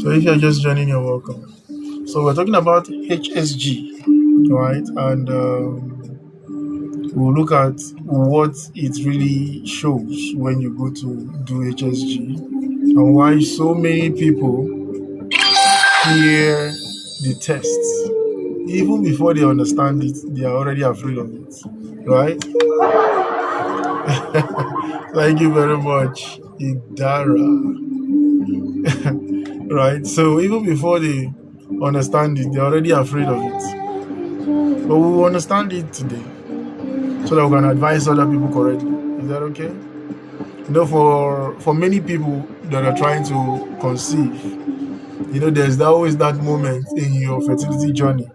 So if you're just joining, you're welcome. So we're talking about HSG, right? And we'll look at what it really shows when you go to do HSG and why so many people fear the tests. Even before they understand it, they are already afraid of it, right? Thank you very much, Idara. Right? So even before they understand it, they're already afraid of it. But we will understand it today so that we can advise other people correctly. Is that okay? For many people that are trying to conceive, there's always that moment in your fertility journey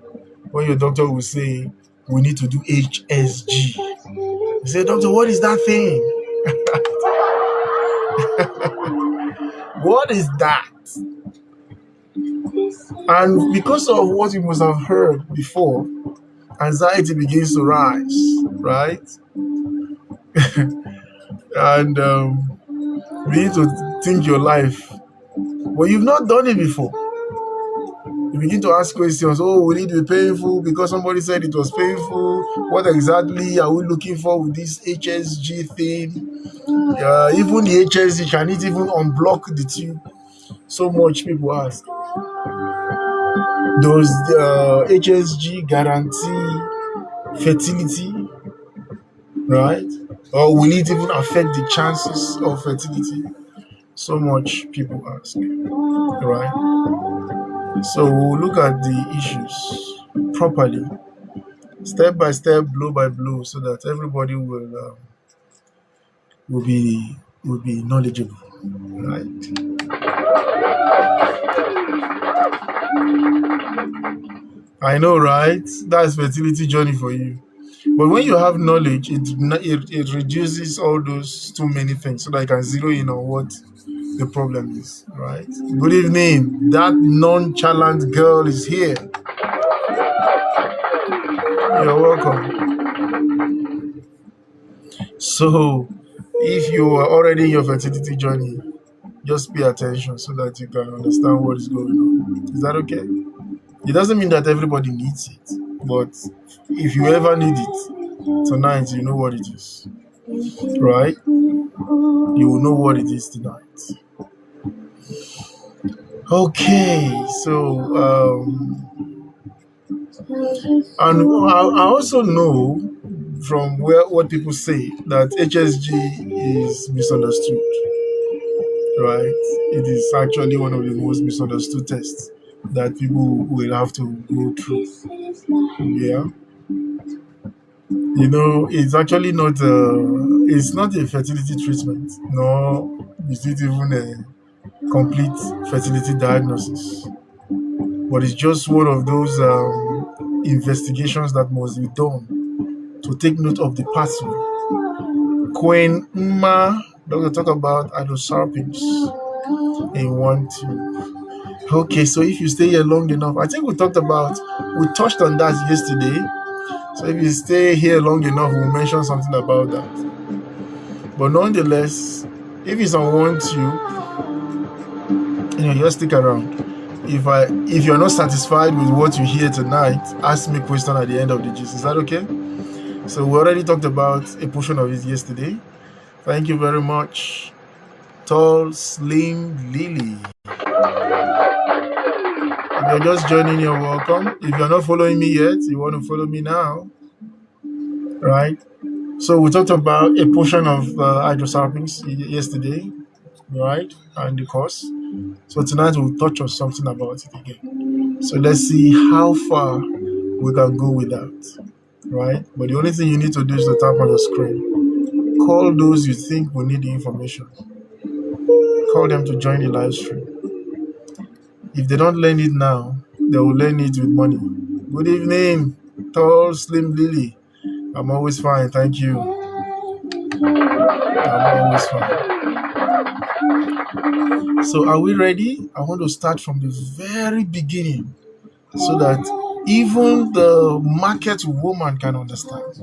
when your doctor will say, we need to do HSG. You say, doctor, what is that thing? What is that? And because of what you must have heard before, anxiety begins to rise, right? And you need to think your life. But you've not done it before. You begin to ask questions. Oh, will it be painful? Because somebody said it was painful. What exactly are we looking for with this HSG thing? Even the HSG, can it even unblock the tube? So much people ask. Does the HSG guarantee fertility, right? Or will it even affect the chances of fertility? So much people ask, right? So we'll look at the issues properly, step by step, blow by blow, so that everybody will be knowledgeable, right? I know, right? That's fertility journey for you. But when you have knowledge, it reduces all those too many things so that you can zero in on what the problem is, right? Good evening. That nonchalant girl is here. You're welcome. So, if you are already in your fertility journey, just pay attention so that you can understand what is going on. Is that okay? It doesn't mean that everybody needs it, but if you ever need it, tonight you know what it is, right? You will know what it is tonight. Okay, so and I also know from what people say that HSG is misunderstood, right? It is actually one of the most misunderstood tests that people will have to go through. Yeah. It's actually not it's not a fertility treatment, nor is it even a complete fertility diagnosis. But it's just one of those investigations that must be done to take note of the pathway. When Doctor talk about hysterosalpingography in 1, 2. Okay, so if you stay here long enough, I think we touched on that yesterday. So if you stay here long enough, we'll mention something about that. But nonetheless, if it's on 1, 2, just stick around. If you're not satisfied with what you hear tonight, ask me a question at the end of the gist. Is that okay? So we already talked about a portion of it yesterday. Thank you very much. Tall, slim Lily. If you're just joining, you're welcome. If you're not following me yet, you want to follow me now, right? So we talked about a portion of hysterosalpingography yesterday, right? And the course. So tonight we'll touch on something about it again. So let's see how far we can go with that, right? But the only thing you need to do is to tap on your screen. Call those you think will need the information. Call them to join the live stream. If they don't learn it now, they will learn it with money. Good evening, tall, slim Lily. I'm always fine, thank you. I'm always fine. So are we ready? I want to start from the very beginning so that even the market woman can understand.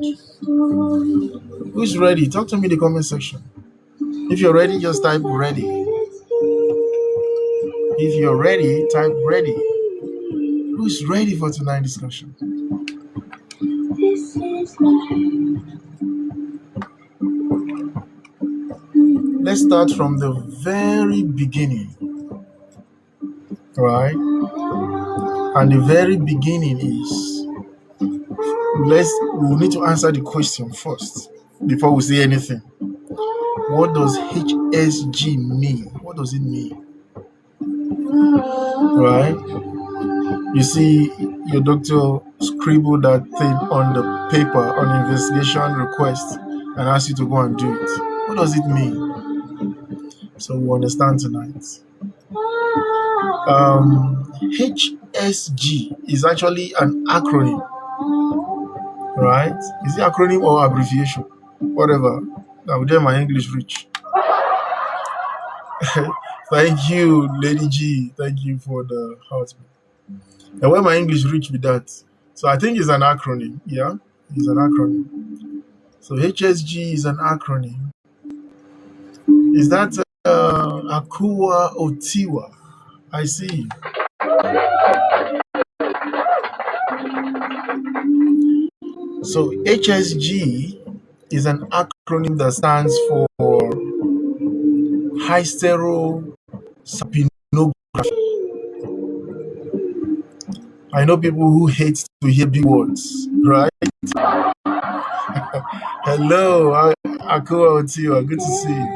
Who's ready? Talk to me in the comment section. If you're ready, just type ready. If you're ready, type ready. Who's ready for tonight's discussion? Let's start from the very beginning, right? And the very beginning is, we need to answer the question first before we say anything. What does HSG mean? What does it mean? Right? You see, your doctor scribbled that thing on the paper on investigation request and asked you to go and do it. What does it mean? So we understand tonight. HSG is actually an acronym, right? Is it acronym or abbreviation? Whatever. Now, there my English reach. Thank you, Lady G. Thank you for the heart. And where my English reach with that. So I think it's an acronym. Yeah, it's an acronym. So HSG is an acronym. Is that Akua Otiwa? I see. So HSG is an acronym that stands for hysterosalpingography. I know people who hate to hear big words, right? Hello, Akua Otiwa. Good to see you.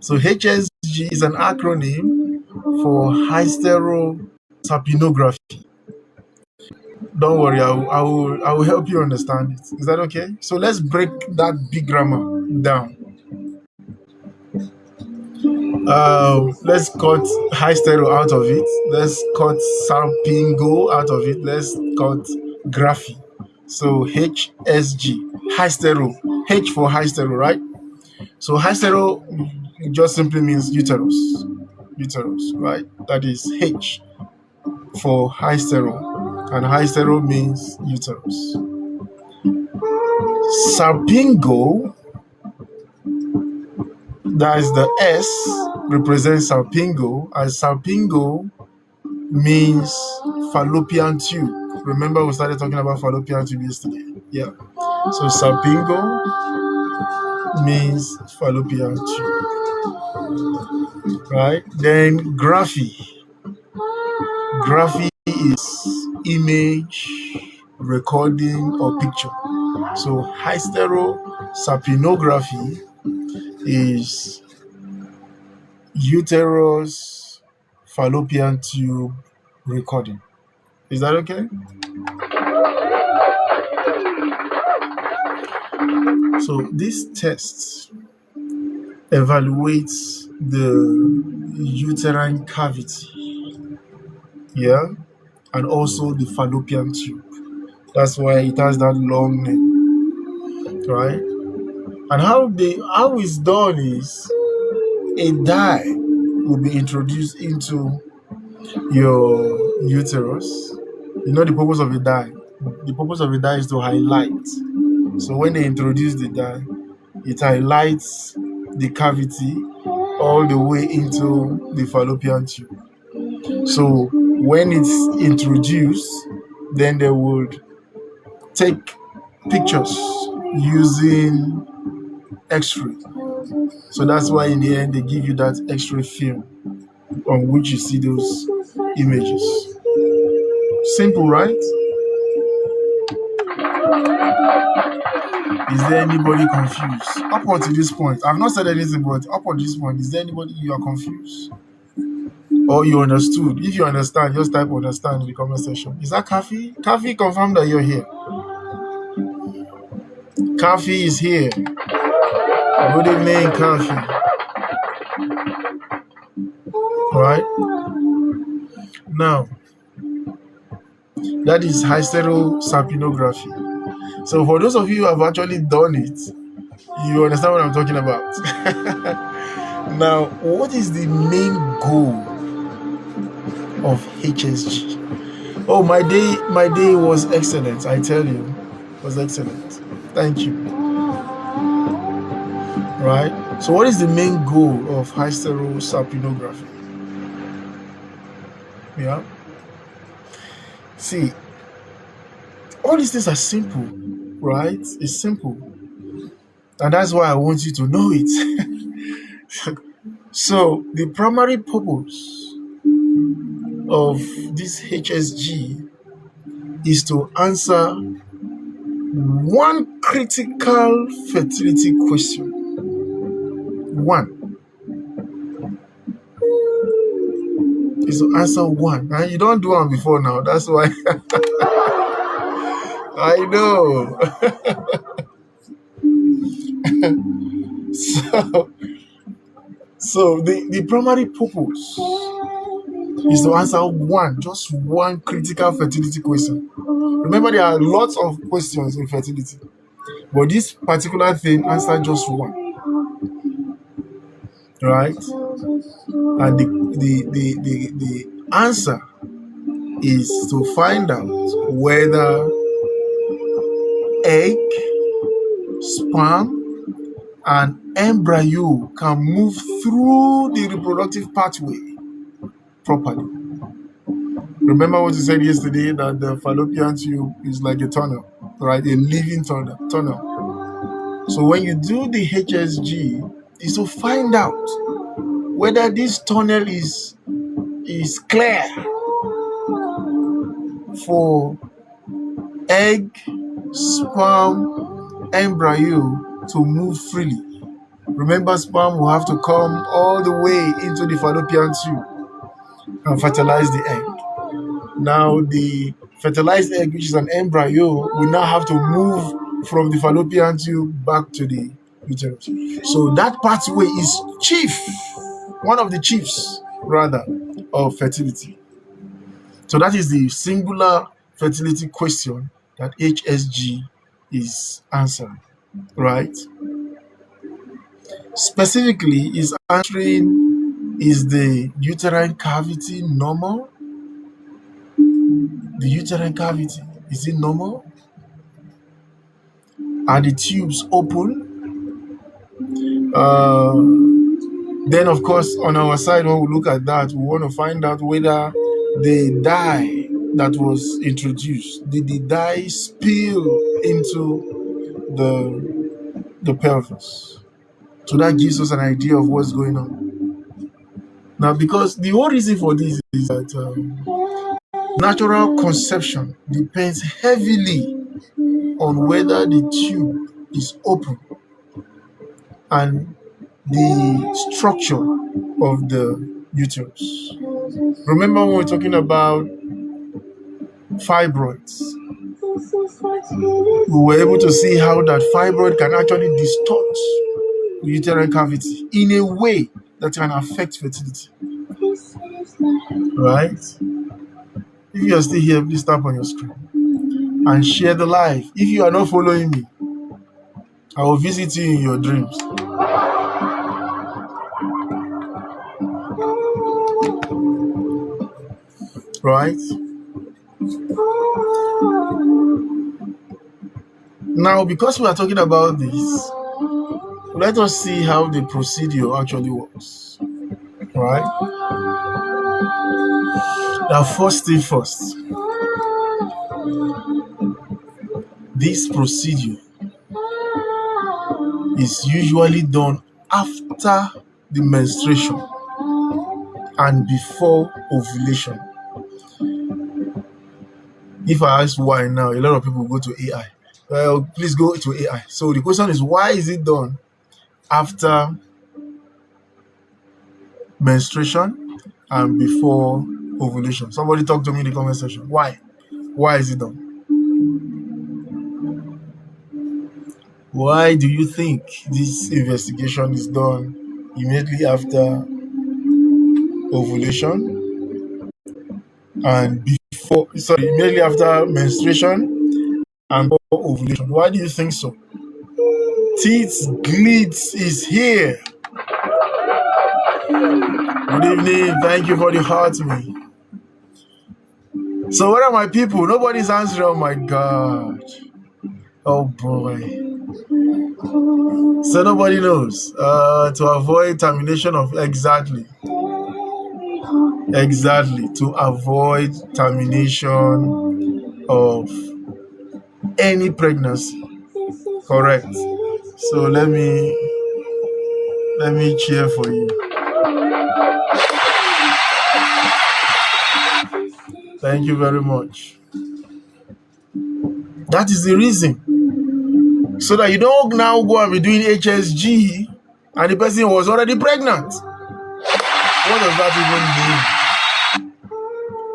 So HSG is an acronym for hysterosalpingography. Don't worry, I will help you understand it. Is that okay? So let's break that big grammar down. Let's cut hystero out of it. Let's cut salpingo out of it. Let's cut graphy. So HSG, hystero, H for hystero, right? So hystero just simply means uterus, right? That is H for hystero, and hystero means uterus. Salpingo, that is the S, represents salpingo, and salpingo means fallopian tube. Remember we started talking about fallopian tube yesterday? Yeah. So salpingo means fallopian tube, right? Then graphy. Graphy is image, recording, or picture. So hysterosalpingography is uterus fallopian tube recording. Is that okay? So this test evaluates the uterine cavity, yeah, and also the fallopian tube. That's why it has that long name, right? And how it's done is a dye will be introduced into your uterus. You know the purpose of a dye? The purpose of a dye is to highlight. So when they introduce the dye, it highlights the cavity all the way into the fallopian tube. So when it's introduced, then they would take pictures using X-ray. So that's why in the end they give you that X-ray film on which you see those images. Simple, right? Is there anybody confused? Up until this point, I've not said anything, but up until this point, is there anybody you are confused? Or you understood? If you understand, just type understand in the comment section. Is that Kafi? Kafi, confirm that you're here. Kafi is here. Good evening, Kafi. Right? Now, that is hysterosalpingography. So for those of you who have actually done it, you understand what I'm talking about. Now, what is the main goal of HSG? Oh, my day was excellent. I tell you, it was excellent. Thank you. Right? So what is the main goal of hysterosalpingography? Yeah. See, all these things are simple, right? It's simple. And that's why I want you to know it. So, the primary purpose of this HSG is to answer one critical fertility question. One is to answer one. And you don't do one before now. That's why I know. so, so the primary purpose is to answer just one critical fertility question. Remember, there are lots of questions in fertility, but this particular thing answers just one, right? And the answer is to find out whether egg, sperm, and embryo can move through the reproductive pathway properly. Remember what you said yesterday, that the fallopian tube is like a tunnel, right? A living tunnel. So when you do the HSG, is to find out whether this tunnel is clear for egg, sperm, embryo to move freely. Remember, sperm will have to come all the way into the fallopian tube and fertilize the egg. Now, the fertilized egg, which is an embryo, will now have to move from the fallopian tube back to the uterus. So that pathway is one of the chiefs, rather, of fertility. So that is the singular fertility question that HSG is answering, right? Specifically, is answering, is the uterine cavity normal? The uterine cavity, is it normal? Are the tubes open? Then, of course, on our side, when we look at that, we want to find out whether the dye that was introduced, did the dye spill into the pelvis? So that gives us an idea of what's going on. Now, because the whole reason for this is that natural conception depends heavily on whether the tube is open and the structure of the uterus. Remember when we're talking about fibroids, we were able to see how that fibroid can actually distort the uterine cavity in a way that can affect fertility. Right? If you are still here, please tap on your screen and share the live. If you are not following me, I will visit you in your dreams. Right? Now, because we are talking about this, let us see how the procedure actually works. Right? Now, first thing first, this procedure is usually done after the menstruation and before ovulation. If I ask why now, a lot of people go to AI. Well, please go to AI. So the question is, why is it done after menstruation and before ovulation? Somebody talk to me in the comment section. Why? Why is it done? Why do you think this investigation is done immediately after ovulation and immediately after menstruation and before ovulation? Why do you think so? Teeth Glitz is here. Good evening. Thank you for the heart me. So what are my people? Nobody's answering. Oh my God. Oh boy. So nobody knows. To avoid termination of exactly. Exactly, to avoid termination of any pregnancy. Correct. So let me cheer for you. Thank you very much. That is the reason. So that you don't now go and be doing HSG and the person was already pregnant. What does that even mean?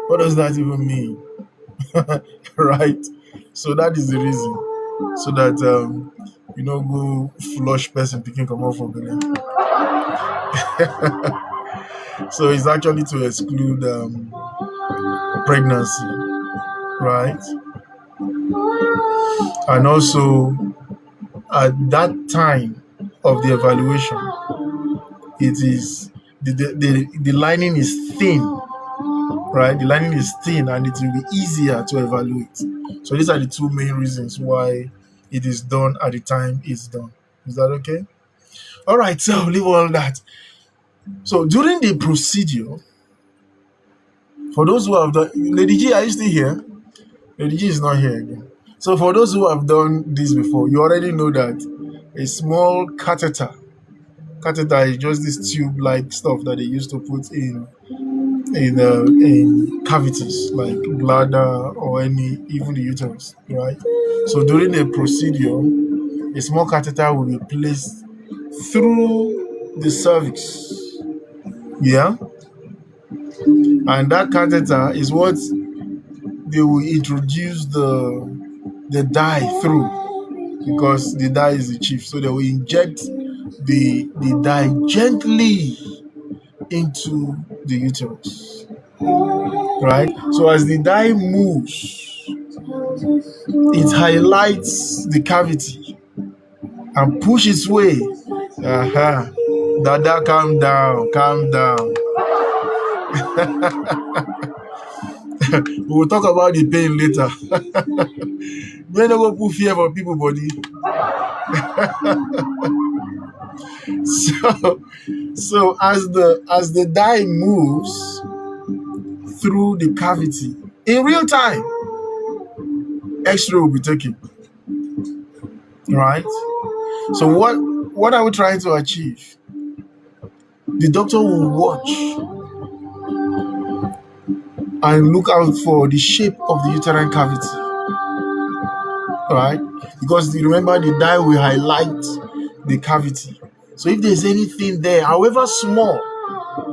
What does that even mean? Right? So that is the reason. So that you know go flush person picking come off from there. So it's actually to exclude pregnancy, right? And also at that time of the evaluation, it is the lining is thin, right? The lining is thin and it will be easier to evaluate. So these are the two main reasons why it is done at the time it's done. Is that okay? All right, so leave all that. So during the procedure, for those who have done, Lady G, are you still here? Lady G is not here again. So for those who have done this before, you already know that a small catheter is just this tube-like stuff that they used to put in cavities like bladder or even the uterus, right? So during the procedure, a small catheter will be placed through the cervix, yeah, and that catheter is what they will introduce the dye through, because the dye is the chief. So they will inject the dye gently into the uterus, right? So as the dye moves, it highlights the cavity and push its way. Dada, calm down, calm down. We will talk about the pain later. We're not gonna put fear for people body. So as the dye moves through the cavity in real time, X-ray will be taken, right? So what are we trying to achieve? The doctor will watch and look out for the shape of the uterine cavity, right? Because remember, the dye will highlight the cavity. So if there's anything there, however small,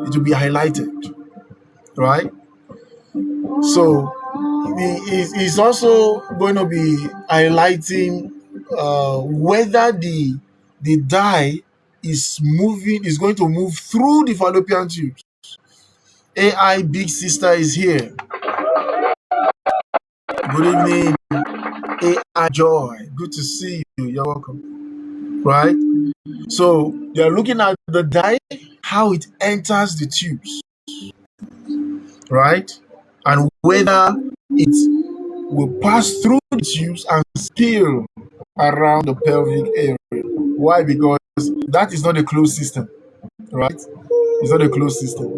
it will be highlighted, right? So it's also going to be highlighting whether the dye is going to move through the fallopian tubes. AI big sister is here. Good evening, AI Joy. Good to see you. You're welcome. Right? So they're looking at the dye, how it enters the tubes, right? And whether it will pass through the tubes and spill around the pelvic area. Why? Because that is not a closed system, right? It's not a closed system.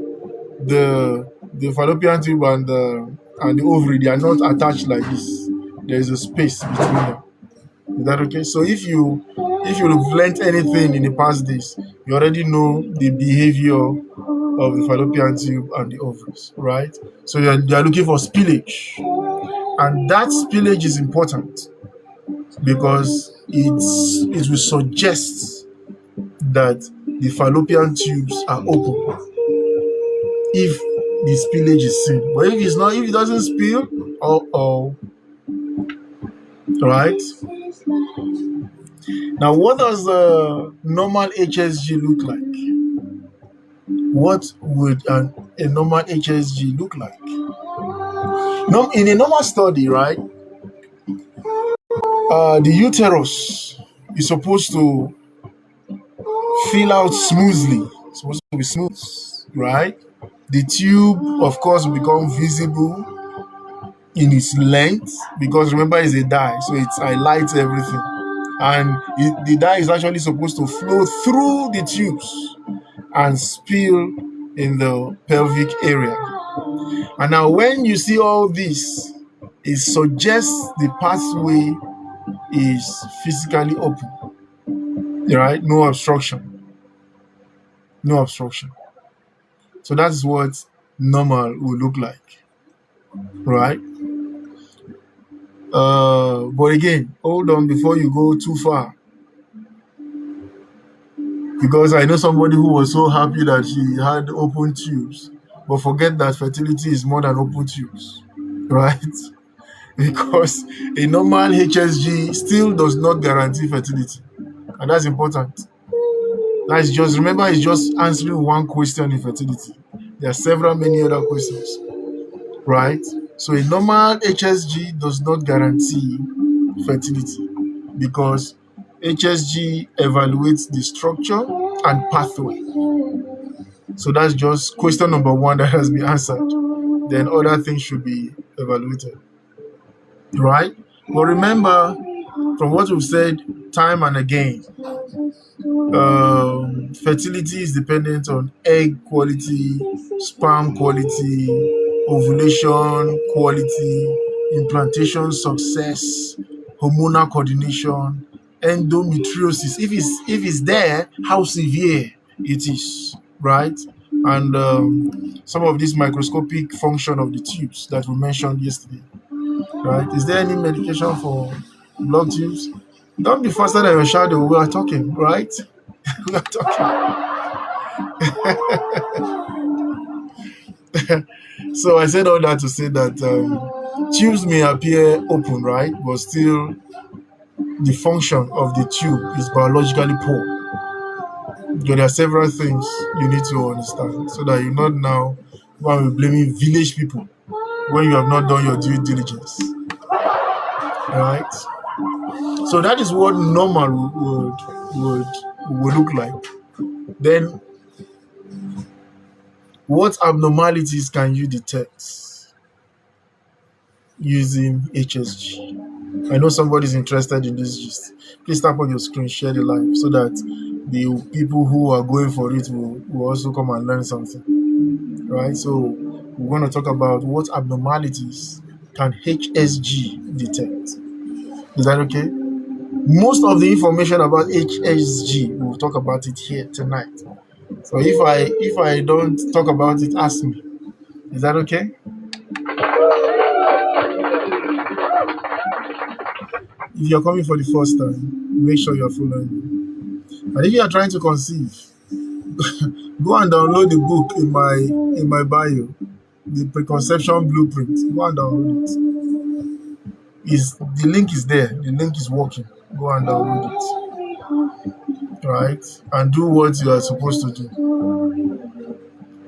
The fallopian tube and the ovary, they are not attached like this. There is a space between them. Is that okay? So if you've learned anything in the past days, you already know the behavior of the fallopian tube and the ovaries, right? So they are looking for spillage, and that spillage is important because it will suggest that the fallopian tubes are open if the spillage is seen. But if it doesn't spill, right? Now, what does the normal HSG look like? What would a normal HSG look like? In a normal study, right? The uterus is supposed to fill out smoothly. It's supposed to be smooth, right? The tube, of course, will become visible in its length because remember, it's a dye, so it highlights everything. And the dye is actually supposed to flow through the tubes and spill in the pelvic area. And now when you see all this, it suggests the pathway is physically open, right? No obstruction, no obstruction. So that's what normal will look like, right? But again, hold on before you go too far, because I know somebody who was so happy that she had open tubes, but forget that fertility is more than open tubes, right? Because a normal HSG still does not guarantee fertility, and that's important. That's just, remember, it's just answering one question in fertility. There are several many other questions, right? So a normal HSG does not guarantee fertility because HSG evaluates the structure and pathway. So that's just question number one that has been answered. Then other things should be evaluated, right? But remember, from what we've said time and again, fertility is dependent on egg quality, sperm quality, ovulation quality, implantation success, hormonal coordination, endometriosis. If it's there, how severe it is, right? And some of this microscopic function of the tubes that we mentioned yesterday, right? Is there any medication for blood tubes? Don't be faster than your shadow. We are talking, right? We are talking. So I said all that to say that tubes may appear open, right? But still, the function of the tube is biologically poor. There are several things you need to understand so that you're not now going to be blaming village people when you have not done your due diligence, right? So that is what normal would look like. Then, what abnormalities can you detect using HSG? I know somebody's interested in this gist. Please tap on your screen, share the live, so that the people who are going for it will also come and learn something, right? So we're going to talk about what abnormalities can HSG detect. Is that okay? Most of the information about HSG, we'll talk about it here tonight. So if I don't talk about it, ask me. Is that okay? If you're coming for the first time, make sure you're following me. And if you are trying to conceive, go and download the book in my bio, the preconception blueprint. Go and download it. The link is there. The link is working. Go and download it. Right? And do what you are supposed to do.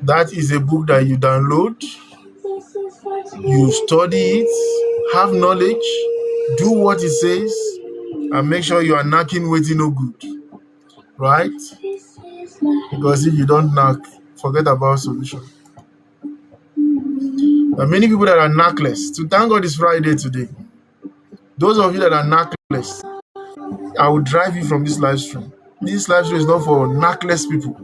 That is a book that you download, you study it, have knowledge, do what it says, and make sure you are knocking waiting no good. Right? Because if you don't knock, forget about solution. There are many people that are knackless. So thank God it's Friday today. Those of you that are knackless, I will drive you from this live stream. This live stream is not for knackless people.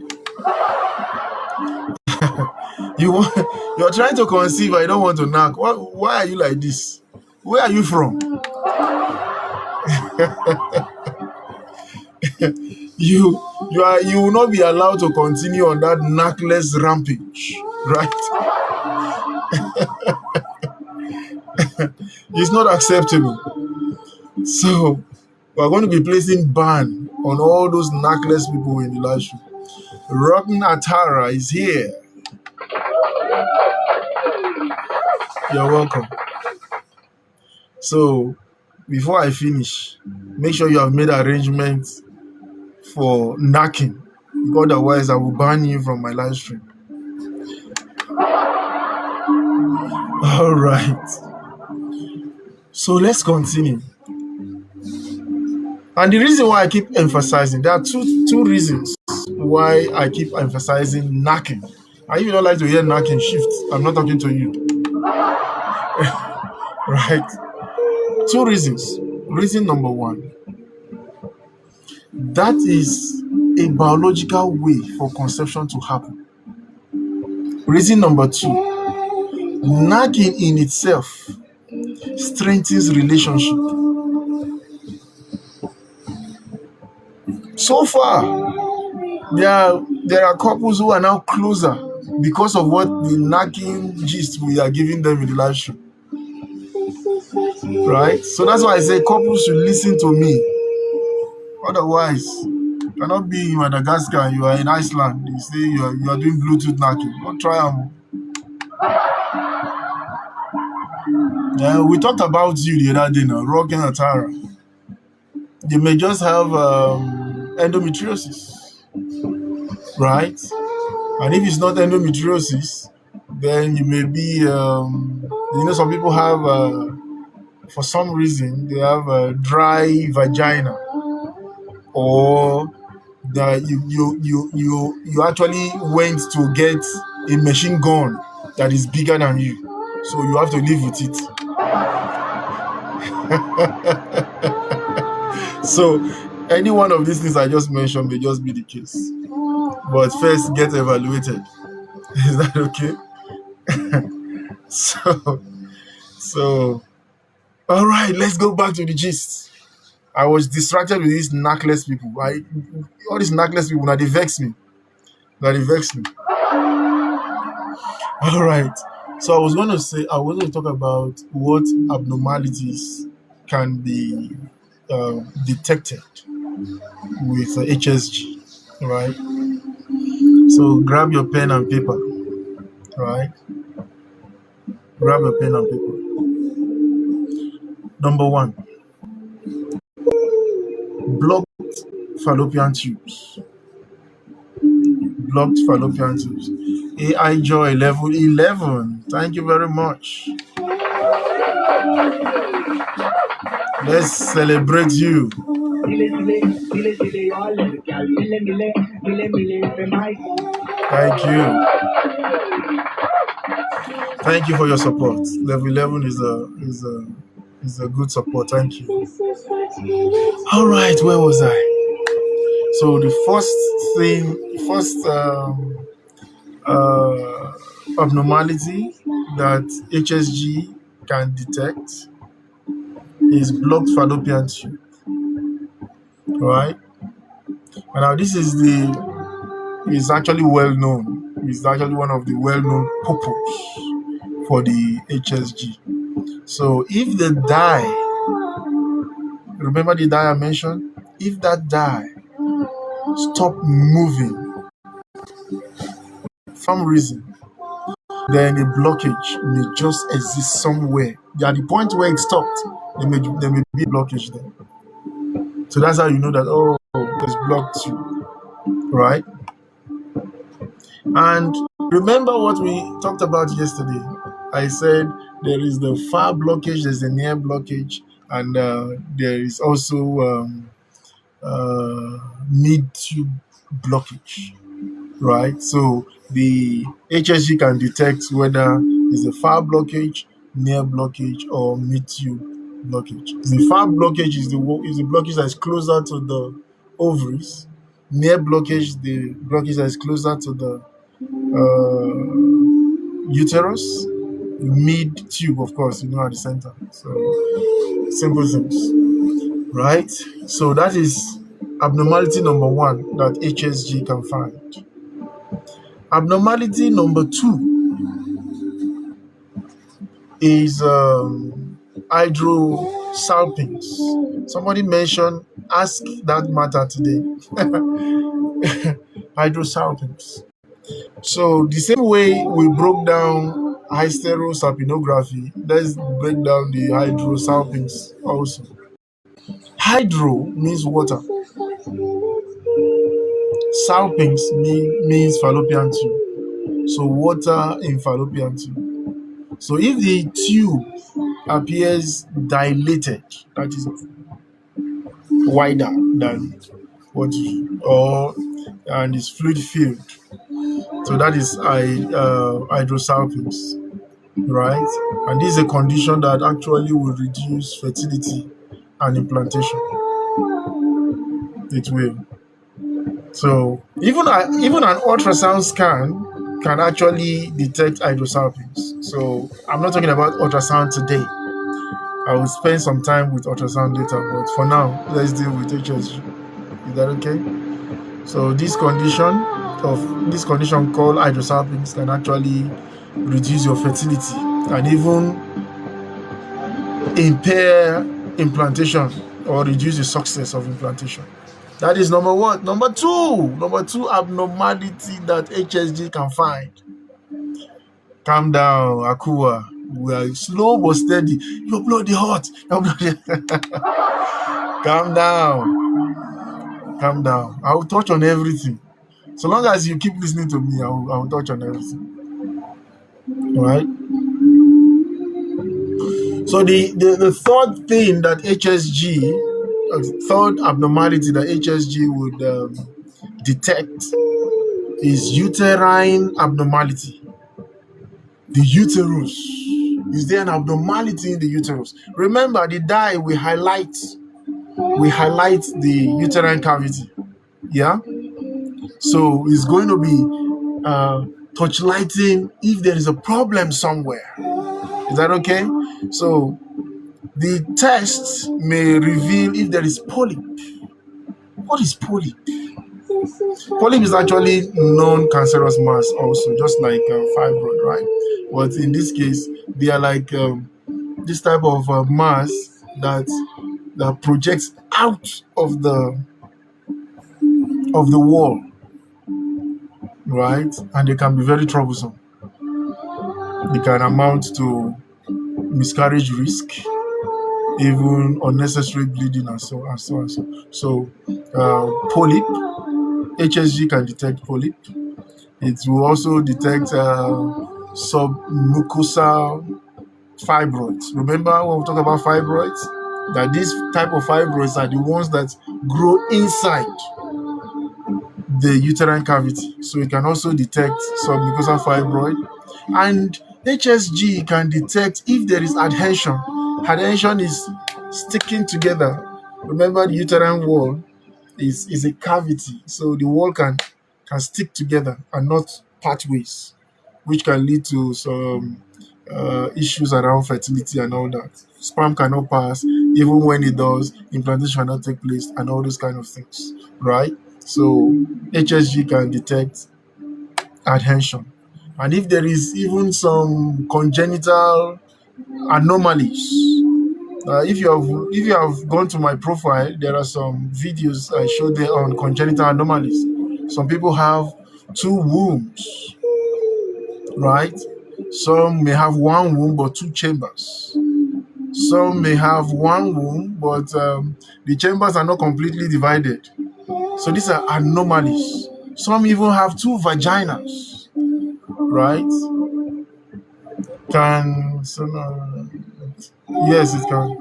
You're trying to conceive, I don't want to knock. Why are you like this? Where are you from? You will not be allowed to continue on that knackless rampage, right? It's not acceptable. So we're going to be placing ban on all those knackless people in the live stream. Rotten Atara is here. You're welcome. So before I finish, make sure you have made arrangements for knocking. Otherwise, I will ban you from my live stream. All right. So let's continue. And the reason why I keep emphasizing, there are two reasons why I keep emphasizing knocking. And if you don't like to hear knocking, shift. I'm not talking to you. Right? Two reasons. Reason number one, that is a biological way for conception to happen. Reason number two, nagging in itself strengthens relationship. So far, there are couples who are now closer because of what the nagging gist we are giving them in the live show. Right? So that's why I say couples should listen to me. Otherwise, you cannot be in Madagascar and you are in Iceland. You say you are doing Bluetooth nagging. Don't try them. Yeah, we talked about you the other day now, Rock and Atara. They may just have endometriosis, right? And if it's not endometriosis, then you may be, some people have, for some reason, they have a dry vagina, or that you actually went to get a machine gun that is bigger than you, so you have to live with it. So any one of these things I just mentioned may just be the case, but first get evaluated. Is that okay? So all right, let's go back to the gist. I was distracted with these necklace people. All these necklace people, now they vex me. All right. So I was going to talk about what abnormalities can be detected with HSG, right? So grab your pen and paper, right? Grab your pen and paper. Number one, blocked fallopian tubes. Blocked fallopian tubes. AI Joy level 11. Thank you very much. Let's celebrate you. Thank you. Thank you for your support. Level 11 is a good support. Thank you. All right, where was I? So the first abnormality that HSG can detect is blocked fallopian tube. Right? And now this is actually well known. It's actually one of the well-known purpose for the HSG. So if the dye, remember the dye I mentioned? If that dye stop moving for some reason, then a blockage may just exist somewhere. At the point where it stopped, there may be a blockage there. So that's how you know that, there's blocked tube, right? And remember what we talked about yesterday. I said there is the far blockage, there's the near blockage, and there is also mid-tube blockage, right? So the HSG can detect whether it's a far blockage, near blockage, or mid-tube blockage. The far blockage is the blockage that is closer to the ovaries. Near blockage, the blockage that is closer to the uterus. Mid-tube, of course, at the center. So simple things, right? So that is abnormality number one that HSG can find. Abnormality number two is hydrosalpings. Somebody mentioned, ask that matter today. Hydrosalpings. So the same way we broke down hysterosalpingography, let's break down the hydrosalpings also. Hydro means water. Salpings means fallopian tube. So water in fallopian tube. So if the tube appears dilated, that is wider than and is fluid filled, so that is hydrosalpings, right? And this is a condition that actually will reduce fertility and implantation. It will. So even an ultrasound scan can actually detect hydrosalpinx. So I'm not talking about ultrasound today. I will spend some time with ultrasound data, but for now, let's deal with HSG. Is that okay? So this condition called hydrosalpinx can actually reduce your fertility and even impair implantation or reduce the success of implantation. That is number one. Number two abnormality that HSG can find. Calm down, Akua. We are slow but steady. Your blood is hot. Calm down. Calm down. I will touch on everything. So long as you keep listening to me, I will touch on everything. All right. So the third thing that HSG, third abnormality that HSG would detect is uterine abnormality. The uterus. Is there an abnormality in the uterus? Remember, the dye we highlight the uterine cavity. Yeah. So it's going to be touchlighting if there is a problem somewhere. Is that okay? So the test may reveal if there is polyp. What is polyp? Polyp is actually non-cancerous mass also, just like fibroid, right? But in this case, they are like this type of mass that projects out of the wall, right? And they can be very troublesome. They can amount to miscarriage risk, even unnecessary bleeding, and so on. So polyp, HSG can detect polyp. It will also detect submucosal fibroids. Remember when we talk about fibroids? That these type of fibroids are the ones that grow inside the uterine cavity. So it can also detect submucosal fibroid. And HSG can detect if there is adhesion. Adhesion is sticking together. Remember, the uterine wall is a cavity, so the wall can stick together and not part ways, which can lead to some issues around fertility and all that. Sperm cannot pass, even when it does, implantation cannot take place, and all those kind of things, right? So HSG can detect adhesion. And if there is even some congenital anomalies, if you have gone to my profile, there are some videos I showed there on congenital anomalies. Some people have two wombs, right? Some may have one womb but two chambers. Some may have one womb but the chambers are not completely divided. So these are anomalies. Some even have two vaginas, right? Yes, it can.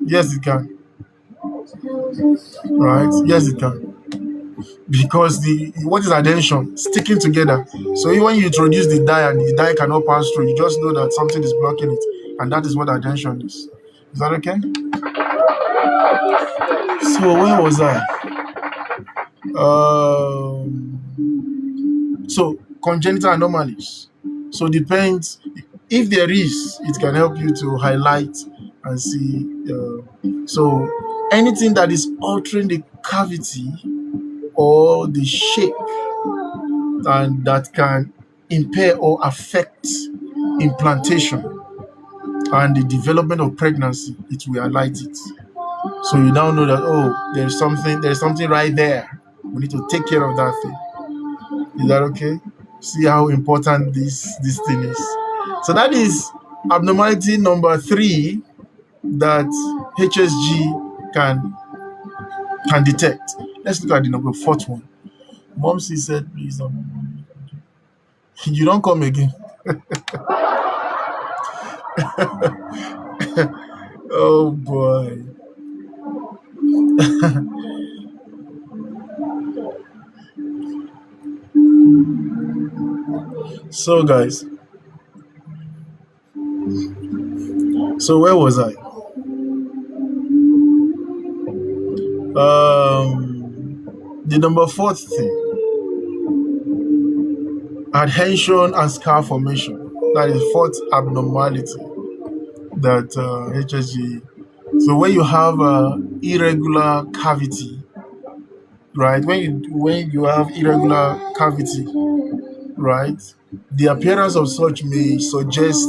Yes, it can. Right? Yes, it can. Because what is adhesion? Sticking together. So when you introduce the dye and the dye cannot pass through, you just know that something is blocking it, and that is what adhesion is. Is that okay? So where was I? So congenital anomalies. So depends. If there is, it can help you to highlight and see. So anything that is altering the cavity or the shape, and that can impair or affect implantation and the development of pregnancy, it will highlight it. So you now know that there's something right there. We need to take care of that thing. Is that okay? See how important this thing is. So that is abnormality number 3 that HSG can detect. Let's look at the number 4th one. Momsy said, please, you don't come again. Oh boy. So guys, so where was I? The number 4th thing, adhesion and scar formation. That is fourth abnormality that HSG. So when you have irregular cavity, right? When you have irregular cavity, right? The appearance of such may suggest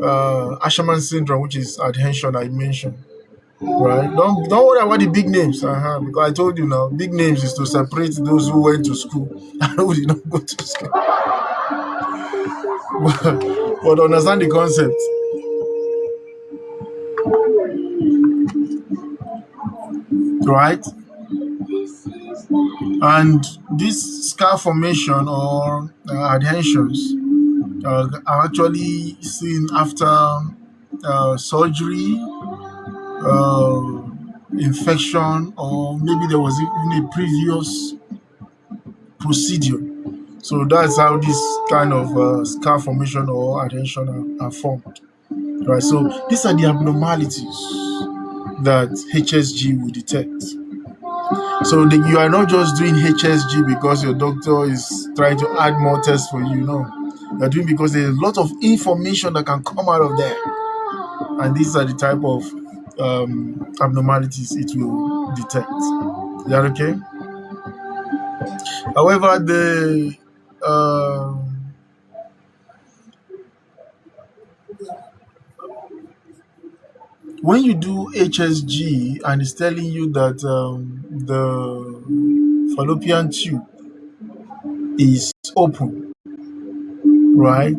Asherman syndrome, which is adhesion I mentioned. Right? Don't worry about the big names. Because I told you now, big names is to separate those who went to school and who did not go to school. but understand the concept. Right? And this scar formation or adhesions are actually seen after surgery, uh, infection, or maybe there was even a previous procedure. So that's how this kind of scar formation or adhesion are formed. Right. So these are the abnormalities that HSG will detect. So you are not just doing HSG because your doctor is trying to add more tests for you. No, you're doing because there's a lot of information that can come out of there, and these are the type of abnormalities it will detect. Is that okay? However, when you do HSG and it's telling you that the fallopian tube is open, right?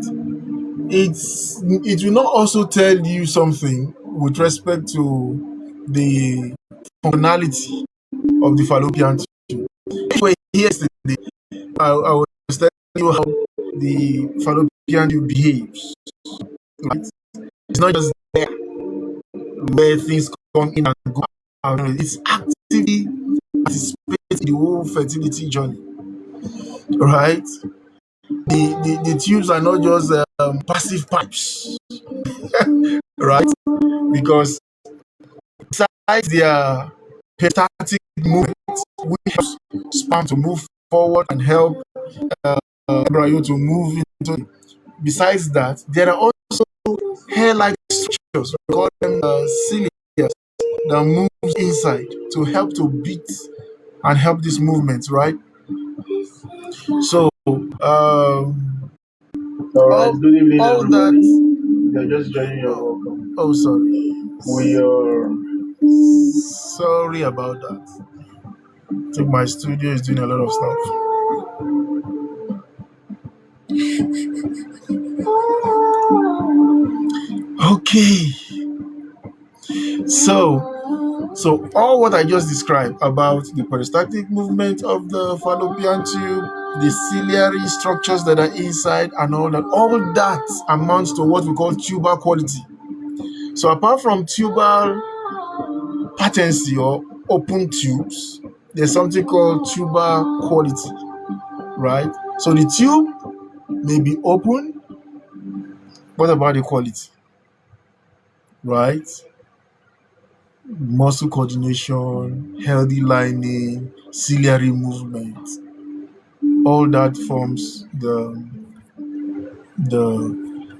It will not also tell you something with respect to the functionality of the fallopian tube. If you were here yesterday, I was telling you how the fallopian tube behaves. Right? It's not just there where things come in and go out. It's actively participates in the whole fertility journey. Right? The tubes are not just passive pipes, right? Because besides their peristaltic movement, which helps sperm to move forward and help embryo to move into. Besides that, there are also hair-like structures, we call them cilia, that moves inside to help to beat and help this movement, right? So, All right, good evening, all everybody. that. You're just joining your welcome. Oh, sorry. We are Sorry about that. I think my studio is doing a lot of stuff. Okay. So all what I just described about the peristaltic movement of the fallopian tube, the ciliary structures that are inside, and all that amounts to what we call tubal quality. So apart from tubal patency or open tubes, there's something called tubal quality, right? So the tube may be open. What about the quality? Right? Muscle coordination, healthy lining, ciliary movement, all that forms the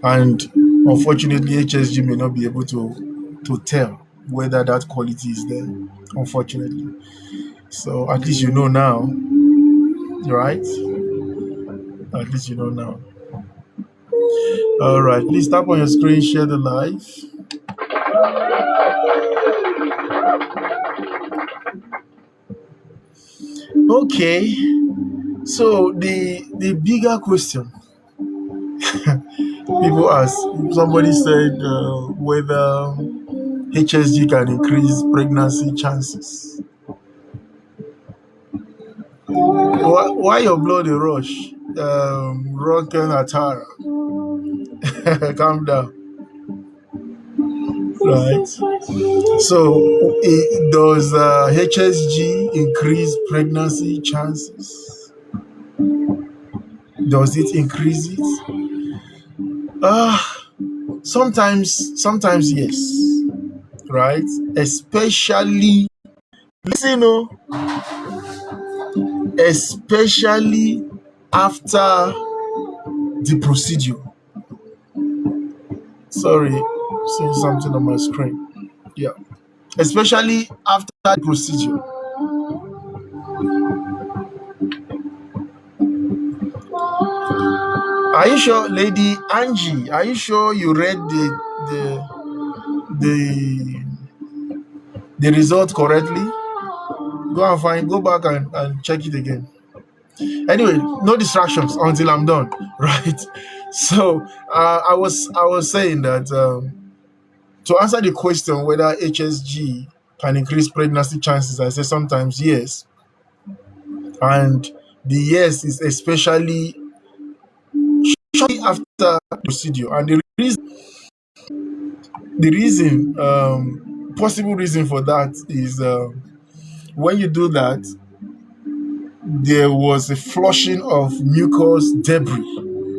and unfortunately HSG may not be able to tell whether that quality is there, unfortunately. So at least you know now, right? At least you know now. All right, please tap on your screen, share the live. Okay, so the bigger question people ask, somebody said whether HSG can increase pregnancy chances. Why your blood a rush? Rocken Atara. Calm down. Right. So, does HSG increase pregnancy chances? Does it increase it? Sometimes yes. Right. Especially, listen, especially after the procedure. Sorry, seeing something on my screen. Yeah, especially after the procedure. Are you sure, Lady Angie? Are you sure you read the the result correctly? Go back and check it again. Anyway, no distractions until I'm done, right? So I was saying that to answer the question whether HSG can increase pregnancy chances, I say sometimes yes, and the yes is especially shortly after procedure, and the reason possible reason for that is when you do that, there was a flushing of mucous debris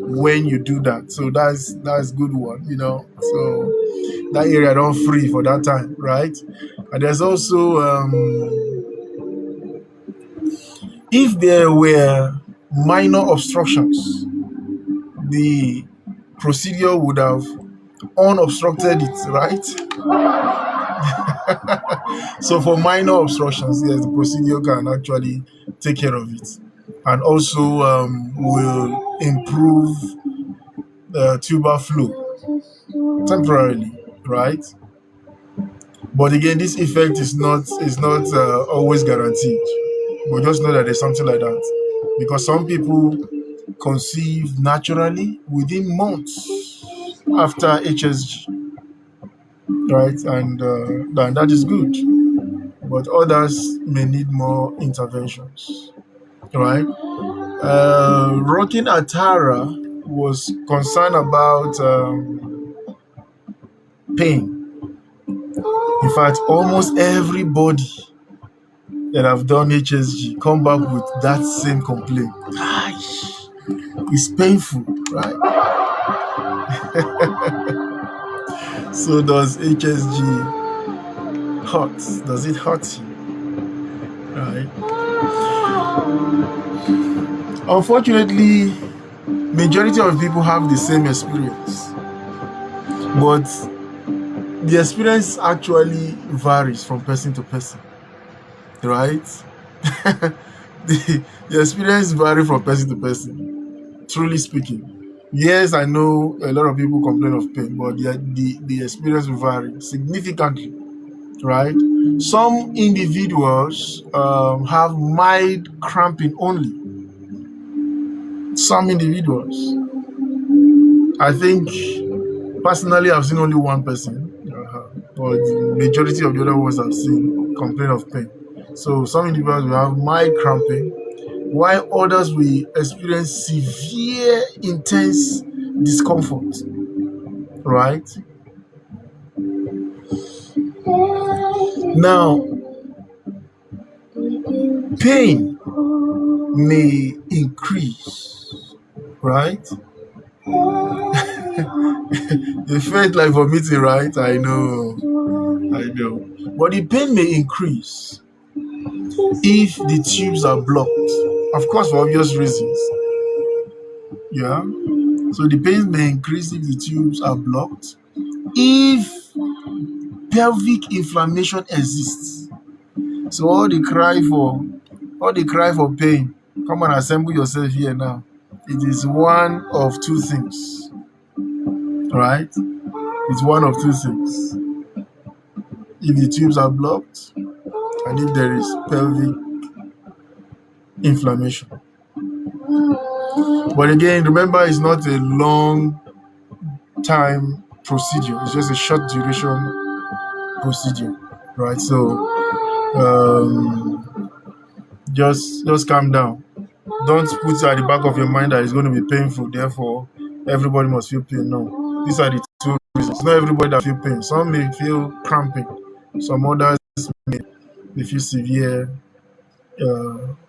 when you do that. So that's good one, So that area don't free for that time, right? And there's also if there were minor obstructions, the procedure would have unobstructed it, right? So for minor obstructions, yes, the procedure can actually take care of it, and also will improve the tuber flow temporarily, right? But again, this effect is not always guaranteed. But just know that there's something like that, because some people conceive naturally within months after HSG, right? And that is good. But others may need more interventions, right? Rocking Atara was concerned about pain. In fact, almost everybody that have done HSG come back with that same complaint. It's painful, right? So does HSG hurt? Does it hurt you? Right? Unfortunately, majority of people have the same experience, but the experience actually varies from person to person, right? the experience varies from person to person, truly speaking. Yes, I know a lot of people complain of pain, but the experience will vary significantly, right? Some individuals have mild cramping only. Some individuals. I think personally I've seen only one person, but the majority of the other ones I've seen complain of pain. So some individuals will have mild cramping, while others will experience severe, intense discomfort, right? Now, pain may increase, right? You felt like vomiting, right? I know. But the pain may increase if the tubes are blocked. Of course, for obvious reasons. Yeah. So the pain may increase if the tubes are blocked. If pelvic inflammation exists. So all the cry for pain, come and assemble yourself here now. It is one of two things, right? It's one of two things. If the tubes are blocked and if there is pelvic inflammation. But again, remember, it's not a long time procedure. It's just a short duration procedure, right? So just calm down. Don't put it at the back of your mind that it's going to be painful, therefore everybody must feel pain. No, these are the two reasons. Not everybody that feel pain. Some may feel cramping, some others may feel severe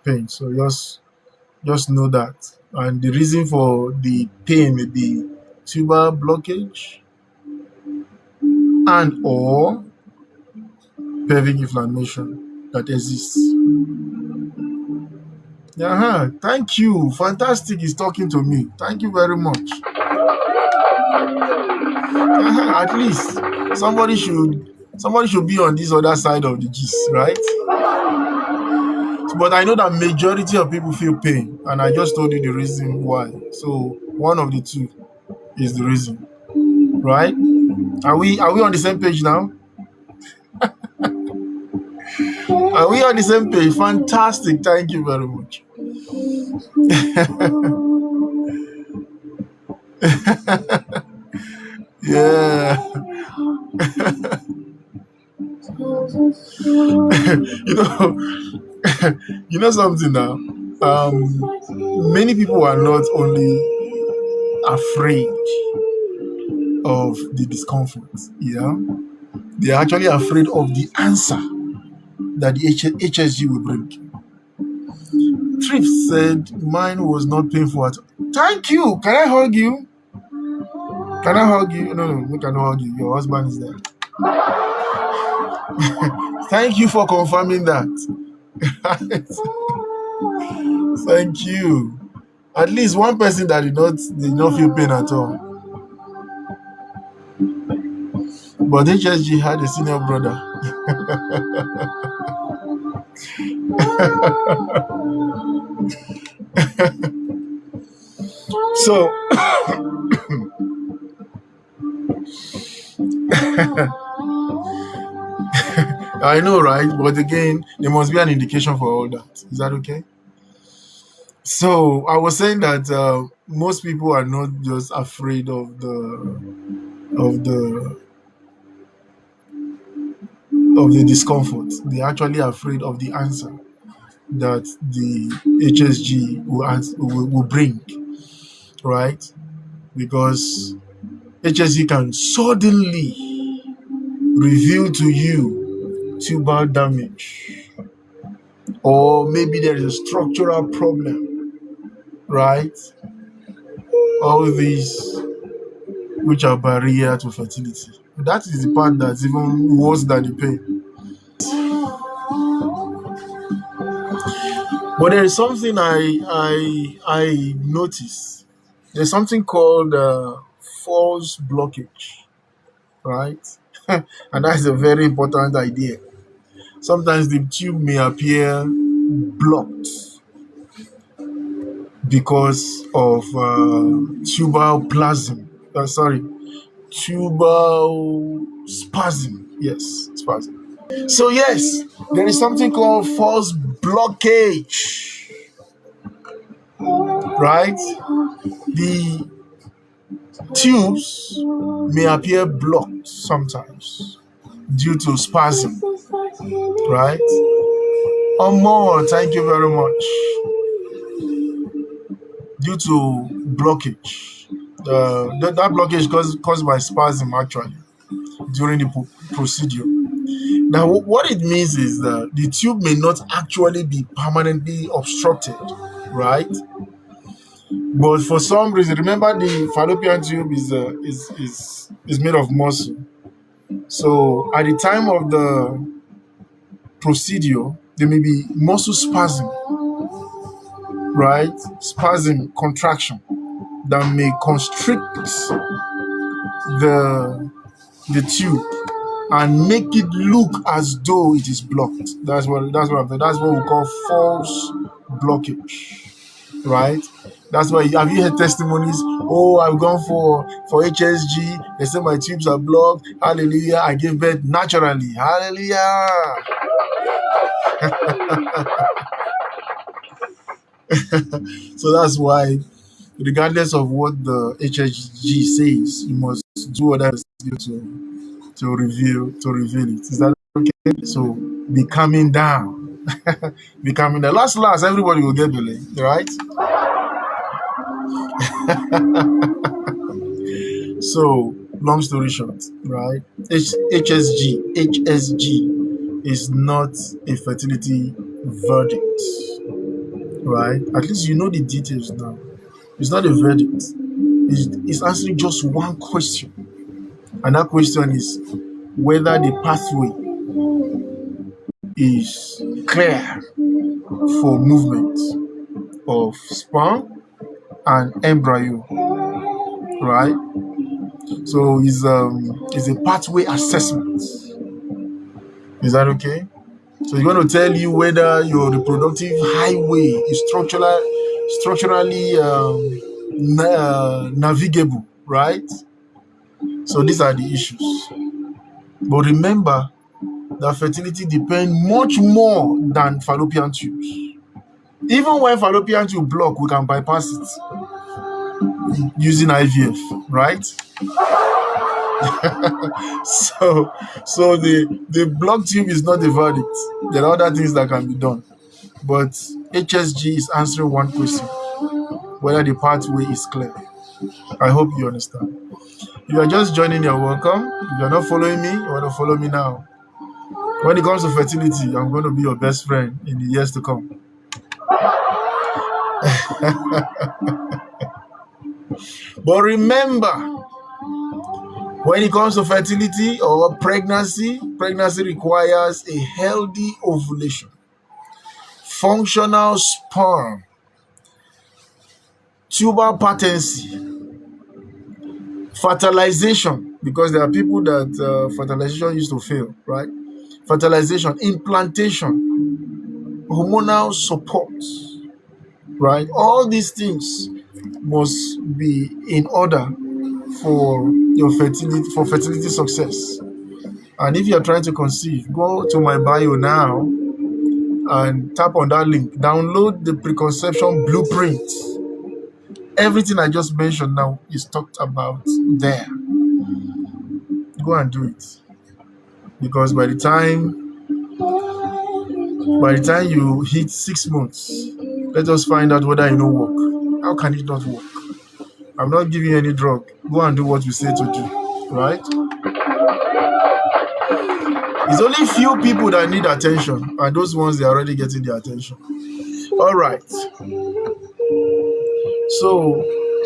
pain. So just know that. And the reason for the pain may be tuber blockage and or pelvic inflammation that exists. Thank you. Fantastic is talking to me. Thank you very much. At least somebody should be on this other side of the gist, right? But I know that majority of people feel pain, and I just told you the reason why. So one of the two is the reason, right? Are we on the same page now? Are we on the same page? Fantastic. Thank you very much. Yeah. you know, you know something now. Many people are not only afraid of the discomfort, they're actually afraid of the answer that the HSG will bring. Triff said mine was not painful at all. Thank you. Can I hug you? Can I hug you? No, we cannot hug you. Your husband is there. Thank you for confirming that. Thank you. At least one person that did not feel pain at all. But HSG had a senior brother. So I know, right? But again, there must be an indication for all that. Is that okay? So I was saying that most people are not just afraid of the discomfort. They're actually afraid of the answer that the HSG will bring, right? Because HSG can suddenly reveal to you tubal damage, or maybe there is a structural problem, right? All these which are barrier to fertility. That is the part that's even worse than the pain. But there is something I notice. There's something called false blockage, right? And that's a very important idea. Sometimes the tube may appear blocked because of tubal spasm. Yes, spasm. So yes, there is something called false blockage, right? The tubes may appear blocked sometimes due to spasm, right? Or more, thank you very much. Due to blockage. That blockage caused by spasm actually during the procedure. Now, what it means is that the tube may not actually be permanently obstructed, right? But for some reason, remember the fallopian tube is made of muscle. So at the time of the procedure, there may be muscle spasm, right? Spasm, contraction that may constrict the tube and make it look as though it is blocked. That's what we call false blockage, right? That's why, have you heard testimonies? Oh, I've gone for HSG. They say my tubes are blocked. Hallelujah! I gave birth naturally. Hallelujah! So that's why, regardless of what the HSG says, you must do what that is to reveal it. Is that okay? So be calming down. Be calming down. Last, everybody will get belay, right? So long story short, right? HSG is not a fertility verdict, right? At least you know the details now. It's not a verdict. It's answering just one question. And that question is whether the pathway is clear for movement, of sperm and embryo, right? So it's a pathway assessment. Is that okay? So it's going to tell you whether your reproductive highway is structurally navigable, right? So these are the issues. But remember that fertility depends much more than fallopian tubes. Even when fallopian tube block, we can bypass it using IVF, right? so the block tube is not the verdict. There are other things that can be done. But HSG is answering one question, whether the pathway is clear. I hope you understand. If you are just joining, you're welcome. If you're not following me, you want to follow me now. When it comes to fertility, I'm going to be your best friend in the years to come. But remember, when it comes to fertility or pregnancy requires a healthy ovulation, functional sperm, tubal patency, fertilization, because there are people that fertilization used to fail, right? Fertilization, implantation, hormonal support, right? All these things must be in order for your fertility success. And if you are trying to conceive, go to my bio now and tap on that link. Download the preconception blueprint. Everything I just mentioned now is talked about there. Go and do it. Because by the time you hit 6 months, let us find out whether it will work. How can it not work? I'm not giving you any drug. Go and do what we say to do, right? It's only few people that need attention, and those ones, they're already getting the attention. All right. So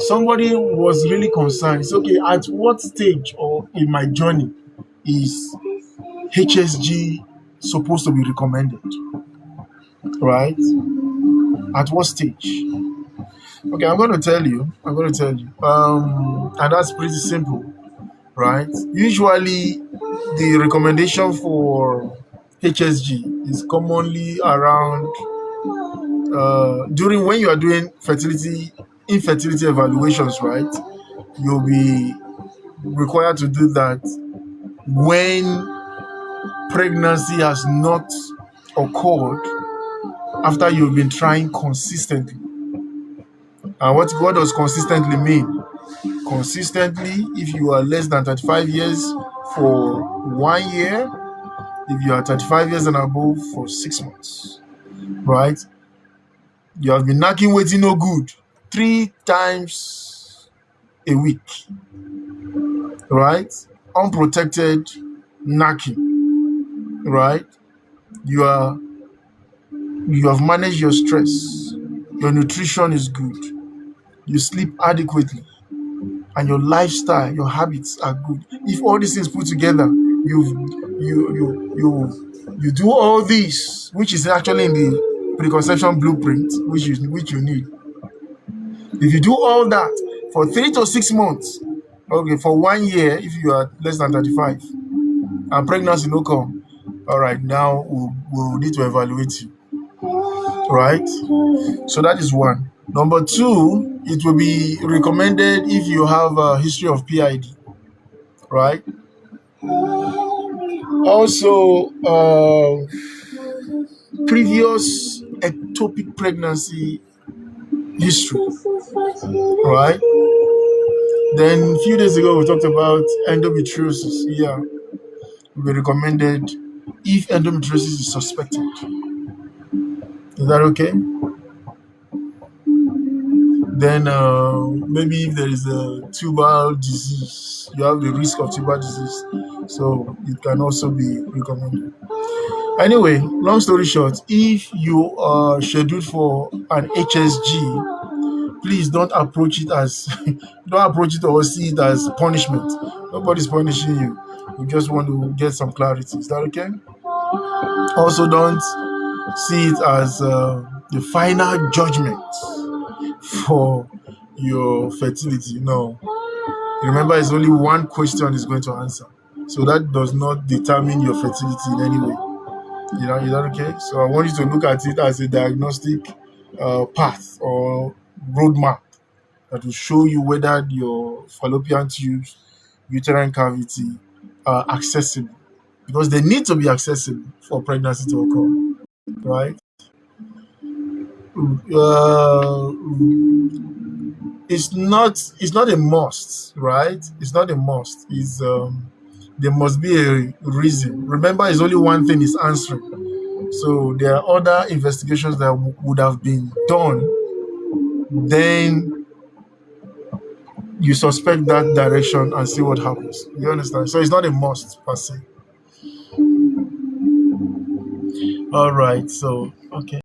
somebody was really concerned. It's okay, at what stage or in my journey is HSG supposed to be recommended? Right? At what stage? Okay, I'm going to tell you. And that's pretty simple, right? Usually, the recommendation for HSG is commonly around during when you are doing infertility evaluations, right? You'll be required to do that when pregnancy has not occurred after you've been trying consistently. And what does consistently mean? Consistently, if you are less than 35 years for 1 year, if you are 35 years and above for 6 months, right? You have been knocking waiting no good 3 times a week, right? Unprotected knocking, right? You have managed your stress. Your nutrition is good. You sleep adequately, and your lifestyle, your habits are good. If all these things put together, you do all this, which is actually in the preconception blueprint, which you need. If you do all that for 3 to 6 months, okay, for 1 year, if you are less than 35, and pregnancy no come, all right, now we'll need to evaluate you, right? So that is one. Number 2, it will be recommended if you have a history of PID, right? Also, previous ectopic pregnancy history, right? Then a few days ago, we talked about endometriosis. Yeah, it will be recommended if endometriosis is suspected. Is that okay? Then maybe if there is a tubal disease, you have the risk of tubal disease, so it can also be recommended. Anyway, long story short, if you are scheduled for an HSG, please don't approach it or see it as punishment. Nobody's punishing you. You just want to get some clarity. Is that okay? Also, don't see it as the final judgment for your fertility. No. Remember, it's only one question is going to answer. So that does not determine your fertility in any way. Is that okay? So I want you to look at it as a diagnostic path or roadmap that will show you whether your fallopian tubes, uterine cavity are accessible, because they need to be accessible for pregnancy to occur, right? Uh, it's not a must, right? It's not a must. It's there must be a reason. Remember, it's only one thing is answering. So there are other investigations that would have been done. Then you suspect that direction and see what happens. You understand? So it's not a must per se. All right. So okay.